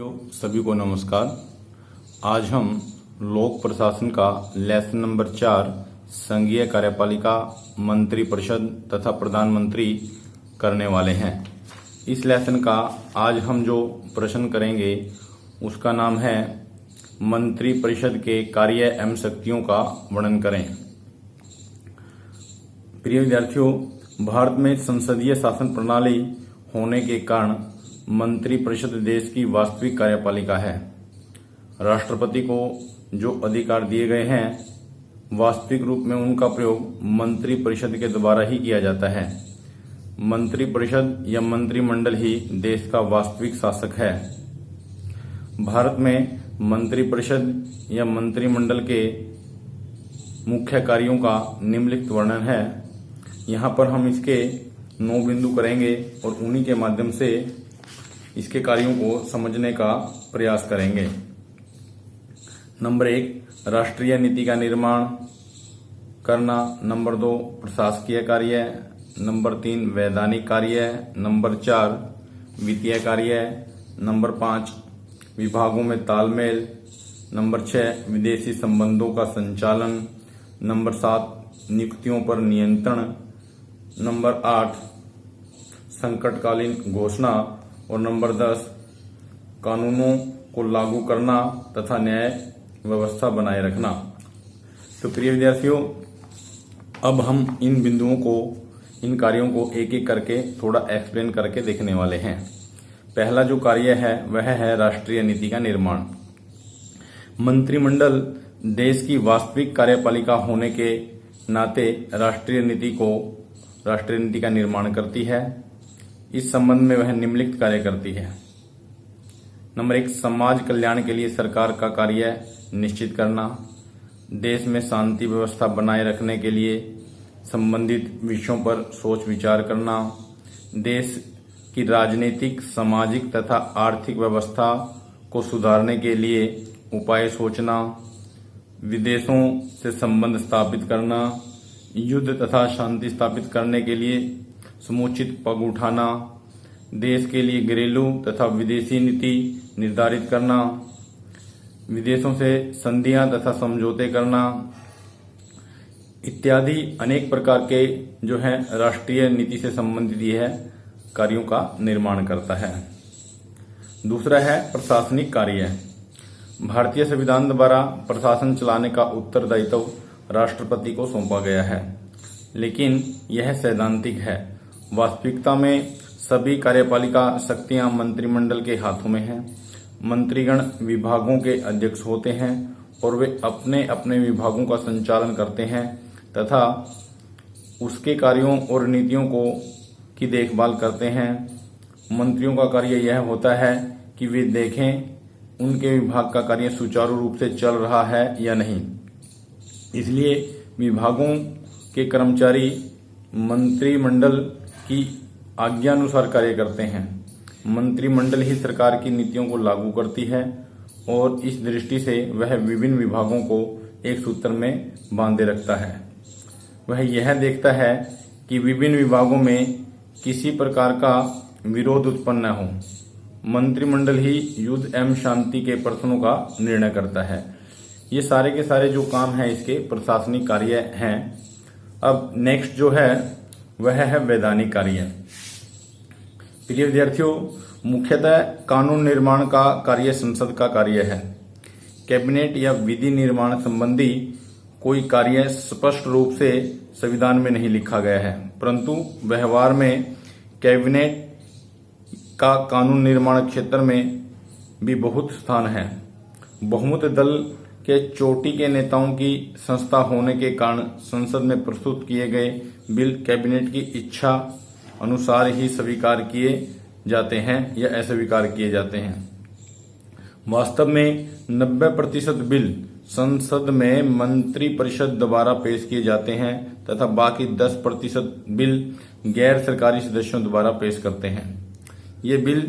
सभी को नमस्कार। आज हम लोक प्रशासन का लेसन नंबर 4 संघीय कार्यपालिका, मंत्री परिषद तथा प्रधानमंत्री करने वाले हैं। इस लेसन का आज हम जो प्रश्न करेंगे उसका नाम है मंत्री परिषद के कार्य एवं शक्तियों का वर्णन करें। प्रिय विद्यार्थियों, भारत में संसदीय शासन प्रणाली होने के कारण मंत्री परिषद देश की वास्तविक कार्यपालिका है। राष्ट्रपति को जो अधिकार दिए गए हैं वास्तविक रूप में उनका प्रयोग मंत्री परिषद के द्वारा ही किया जाता है। मंत्री परिषद या मंत्रिमंडल ही देश का वास्तविक शासक है। भारत में मंत्री परिषद या मंत्रिमंडल के मुख्य कार्यों का निम्नलिखित वर्णन है। यहाँ पर हम इसके 9 बिंदु करेंगे और उन्हीं के माध्यम से इसके कार्यों को समझने का प्रयास करेंगे। नंबर 1, राष्ट्रीय नीति का निर्माण करना। नंबर 2, प्रशासकीय कार्य। नंबर 3, वैधानिक कार्य। नंबर 4, वित्तीय कार्य। नंबर 5, विभागों में तालमेल। नंबर 6, विदेशी संबंधों का संचालन। नंबर 7, नियुक्तियों पर नियंत्रण। नंबर 8, संकटकालीन घोषणा। और नंबर 10, कानूनों को लागू करना तथा न्याय व्यवस्था बनाए रखना। तो प्रिय विद्यार्थियों, अब हम इन बिंदुओं को, इन कार्यों को एक एक करके थोड़ा एक्सप्लेन करके देखने वाले हैं। पहला जो कार्य है वह है राष्ट्रीय नीति का निर्माण। मंत्रिमंडल देश की वास्तविक कार्यपालिका होने के नाते राष्ट्रीय नीति का निर्माण करती है। इस संबंध में वह निम्नलिखित कार्य करती है। नंबर 1, समाज कल्याण के लिए सरकार का कार्य निश्चित करना। देश में शांति व्यवस्था बनाए रखने के लिए संबंधित विषयों पर सोच विचार करना। देश की राजनीतिक, सामाजिक तथा आर्थिक व्यवस्था को सुधारने के लिए उपाय सोचना। विदेशों से संबंध स्थापित करना। युद्ध तथा शांति स्थापित करने के लिए समुचित पग उठाना। देश के लिए घरेलू तथा विदेशी नीति निर्धारित करना। विदेशों से संधियां तथा समझौते करना इत्यादि अनेक प्रकार के जो है राष्ट्रीय नीति से संबंधित यह कार्यों का निर्माण करता है। दूसरा है प्रशासनिक कार्य। भारतीय संविधान द्वारा प्रशासन चलाने का उत्तरदायित्व राष्ट्रपति को सौंपा गया है, लेकिन यह सैद्धांतिक है। वास्तविकता में सभी कार्यपालिका शक्तियां मंत्रिमंडल के हाथों में हैं। मंत्रीगण विभागों के अध्यक्ष होते हैं और वे अपने अपने विभागों का संचालन करते हैं तथा उसके कार्यों और नीतियों की देखभाल करते हैं। मंत्रियों का कार्य यह होता है कि वे देखें उनके विभाग का कार्य सुचारू रूप से चल रहा है या नहीं। इसलिए विभागों के कर्मचारी मंत्रिमंडल की आज्ञानुसार कार्य करते हैं। मंत्रिमंडल ही सरकार की नीतियों को लागू करती है और इस दृष्टि से वह विभिन्न विभागों को एक सूत्र में बांधे रखता है। वह यह देखता है कि विभिन्न विभागों में किसी प्रकार का विरोध उत्पन्न न हो। मंत्रिमंडल ही युद्ध एवं शांति के प्रश्नों का निर्णय करता है। ये सारे के सारे जो काम है इसके प्रशासनिक कार्य हैं। अब नेक्स्ट जो है वह है वैधानिक कार्य। प्रिय विद्यार्थियों, मुख्यतः कानून निर्माण का कार्य संसद का कार्य है। कैबिनेट या विधि निर्माण संबंधी कोई कार्य स्पष्ट रूप से संविधान में नहीं लिखा गया है, परंतु व्यवहार में कैबिनेट का कानून निर्माण क्षेत्र में भी बहुत स्थान है। बहुमत दल के चोटी के नेताओं की संस्था होने के कारण संसद में प्रस्तुत किए गए बिल कैबिनेट की इच्छा अनुसार ही स्वीकार किए जाते हैं या अस्वीकार किए जाते हैं। वास्तव में 90% बिल संसद में मंत्री परिषद द्वारा पेश किए जाते हैं तथा बाकी 10% बिल गैर सरकारी सदस्यों द्वारा पेश करते हैं। ये बिल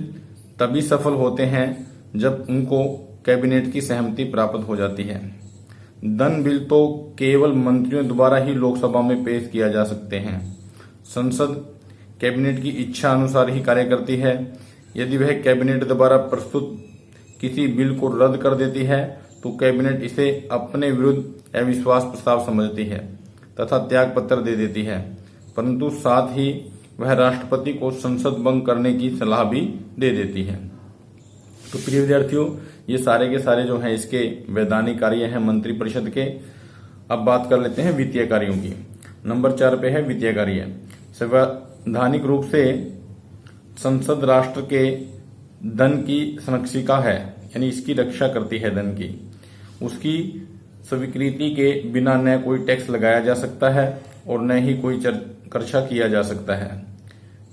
तभी सफल होते हैं जब उनको कैबिनेट की सहमति प्राप्त हो जाती है। धन बिल तो केवल मंत्रियों द्वारा ही लोकसभा में पेश किया जा सकते हैं। संसद कैबिनेट की इच्छा अनुसार ही कार्य करती है। यदि वह कैबिनेट द्वारा प्रस्तुत किसी बिल को रद्द कर देती है तो कैबिनेट इसे अपने विरुद्ध अविश्वास प्रस्ताव समझती है तथा त्याग पत्र दे देती है, परंतु साथ ही वह राष्ट्रपति को संसद भंग करने की सलाह भी दे देती है। तो प्रिय विद्यार्थियों, ये सारे के सारे जो हैं इसके वैधानिक कार्य हैं मंत्रिपरिषद के। अब बात कर लेते हैं वित्तीय कार्यों की। नंबर 4 पे है वित्तीय कार्य। संवैधानिक रूप से संसद राष्ट्र के धन की संरक्षिका है, यानी इसकी रक्षा करती है धन की। उसकी स्वीकृति के बिना न कोई टैक्स लगाया जा सकता है और न ही कोई खर्चा किया जा सकता है।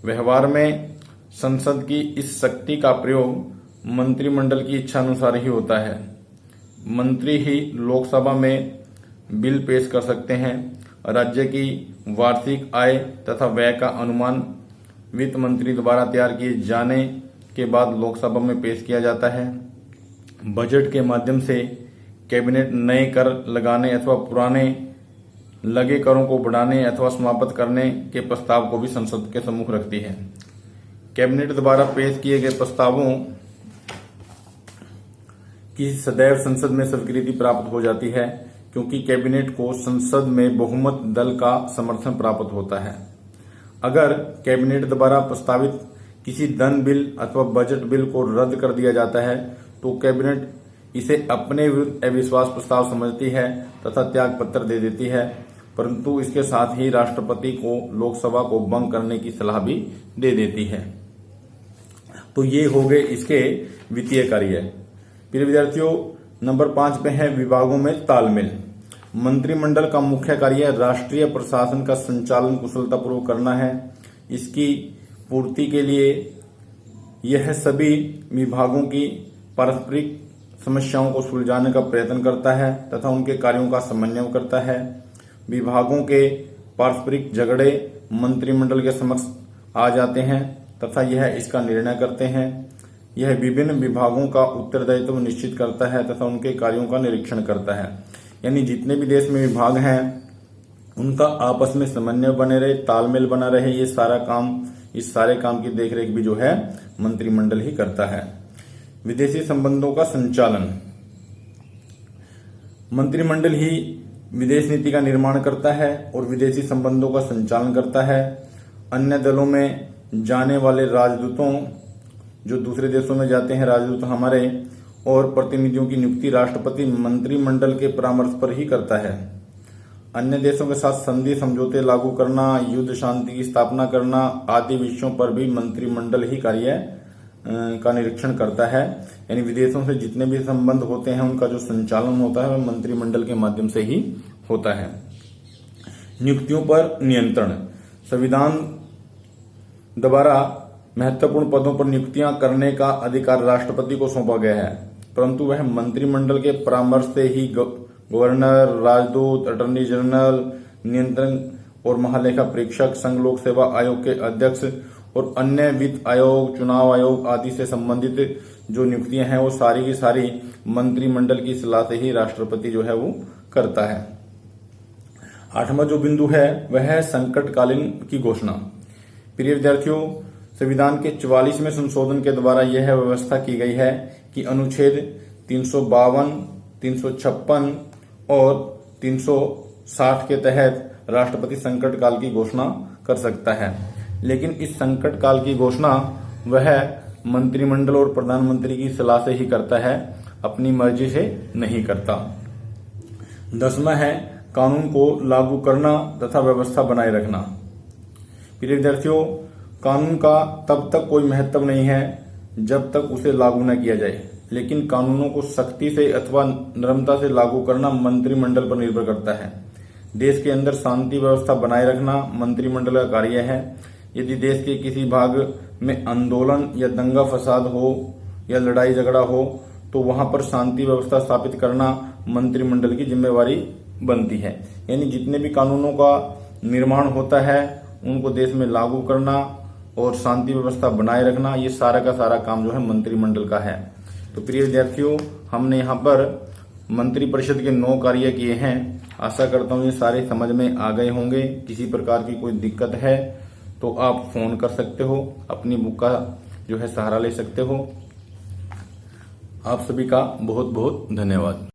व्यवहार में संसद की इस शक्ति का प्रयोग मंत्रिमंडल की इच्छा अनुसार ही होता है। मंत्री ही लोकसभा में बिल पेश कर सकते हैं। राज्य की वार्षिक आय तथा व्यय का अनुमान वित्त मंत्री द्वारा तैयार किए जाने के बाद लोकसभा में पेश किया जाता है। बजट के माध्यम से कैबिनेट नए कर लगाने अथवा पुराने लगे करों को बढ़ाने अथवा समाप्त करने के प्रस्ताव को भी संसद के सम्मुख रखती है। कैबिनेट द्वारा पेश किए गए प्रस्तावों की सदैव संसद में स्वीकृति प्राप्त हो जाती है, क्योंकि कैबिनेट को संसद में बहुमत दल का समर्थन प्राप्त होता है। अगर कैबिनेट द्वारा प्रस्तावित किसी धन बिल अथवा बजट बिल को रद्द कर दिया जाता है तो कैबिनेट इसे अपने विरुद्ध अविश्वास प्रस्ताव समझती है तथा त्याग पत्र दे देती है, परंतु इसके साथ ही राष्ट्रपति को लोकसभा को भंग करने की सलाह भी दे देती है। तो ये हो गए इसके वित्तीय कार्य। प्रिय विद्यार्थियों, नंबर 5 पे है विभागों में तालमेल। मंत्रिमंडल का मुख्य कार्य राष्ट्रीय प्रशासन का संचालन कुशलतापूर्वक करना है। इसकी पूर्ति के लिए यह सभी विभागों की पारस्परिक समस्याओं को सुलझाने का प्रयत्न करता है तथा उनके कार्यों का समन्वय करता है। विभागों के पारस्परिक झगड़े मंत्रिमंडल के समक्ष आ जाते हैं तथा यह इसका निर्णय करते हैं। यह विभिन्न विभागों का उत्तरदायित्व निश्चित करता है तथा उनके कार्यों का निरीक्षण करता है। यानी जितने भी देश में विभाग हैं उनका आपस में समन्वय बने रहे, तालमेल बना रहे, ये सारा काम, इस सारे काम की देखरेख भी जो है मंत्रिमंडल ही करता है। विदेशी संबंधों का संचालन। मंत्रिमंडल ही विदेश नीति का निर्माण करता है और विदेशी संबंधों का संचालन करता है। अन्य दलों में जाने वाले राजदूतों, जो दूसरे देशों में जाते हैं राजदूत हमारे, और प्रतिनिधियों की नियुक्ति राष्ट्रपति मंत्रिमंडल के परामर्श पर ही करता है। अन्य देशों के साथ संधि समझौते लागू करना, युद्ध शांति की स्थापना करना आदि विषयों पर भी मंत्रिमंडल ही कार्य का निरीक्षण करता है। यानी विदेशों से जितने भी संबंध होते हैं उनका जो संचालन होता है वह मंत्रिमंडल के माध्यम से ही होता है। नियुक्तियों पर नियंत्रण। संविधान द्वारा महत्वपूर्ण पदों पर नियुक्तियां करने का अधिकार राष्ट्रपति को सौंपा गया है, परंतु वह मंत्रिमंडल के परामर्श से ही गवर्नर, राजदूत, अटॉर्नी जनरल, नियंत्रण और महालेखा परीक्षक, संघ लोक सेवा आयोग के अध्यक्ष और अन्य वित्त आयोग, चुनाव आयोग आदि से संबंधित जो नियुक्तियां हैं वो सारी की सारी मंत्रिमंडल की सलाह से ही राष्ट्रपति जो है वो करता है। 8वां जो बिंदु है वह है संकटकालीन की घोषणा। प्रिय विद्यार्थियों, संविधान के 44वें संशोधन के द्वारा यह व्यवस्था की गई है कि अनुच्छेद 352, 356 और 360 के तहत राष्ट्रपति संकट काल की घोषणा कर सकता है, लेकिन इस संकट काल की घोषणा वह मंत्रिमंडल और प्रधानमंत्री की सलाह से ही करता है, अपनी मर्जी से नहीं करता। 10वां है कानून को लागू करना तथा व्यवस्था बनाए रखना। प्रिय विद्यार्थियों, कानून का तब तक कोई महत्व नहीं है जब तक उसे लागू न किया जाए, लेकिन कानूनों को सख्ती से अथवा नरमता से लागू करना मंत्रिमंडल पर निर्भर करता है। देश के अंदर शांति व्यवस्था बनाए रखना मंत्रिमंडल का कार्य है। यदि देश के किसी भाग में आंदोलन या दंगा फसाद हो या लड़ाई झगड़ा हो तो वहां पर शांति व्यवस्था स्थापित करना मंत्रिमंडल की जिम्मेवारी बनती है। यानी जितने भी कानूनों का निर्माण होता है उनको देश में लागू करना और शांति व्यवस्था बनाए रखना, ये सारा का सारा काम जो है मंत्रिमंडल का है। तो प्रिय विद्यार्थियों, हमने यहाँ पर मंत्रिपरिषद के 9 कार्य किए हैं। आशा करता हूँ ये सारे समझ में आ गए होंगे। किसी प्रकार की कोई दिक्कत है तो आप फोन कर सकते हो, अपनी बुक का जो है सहारा ले सकते हो। आप सभी का बहुत बहुत धन्यवाद।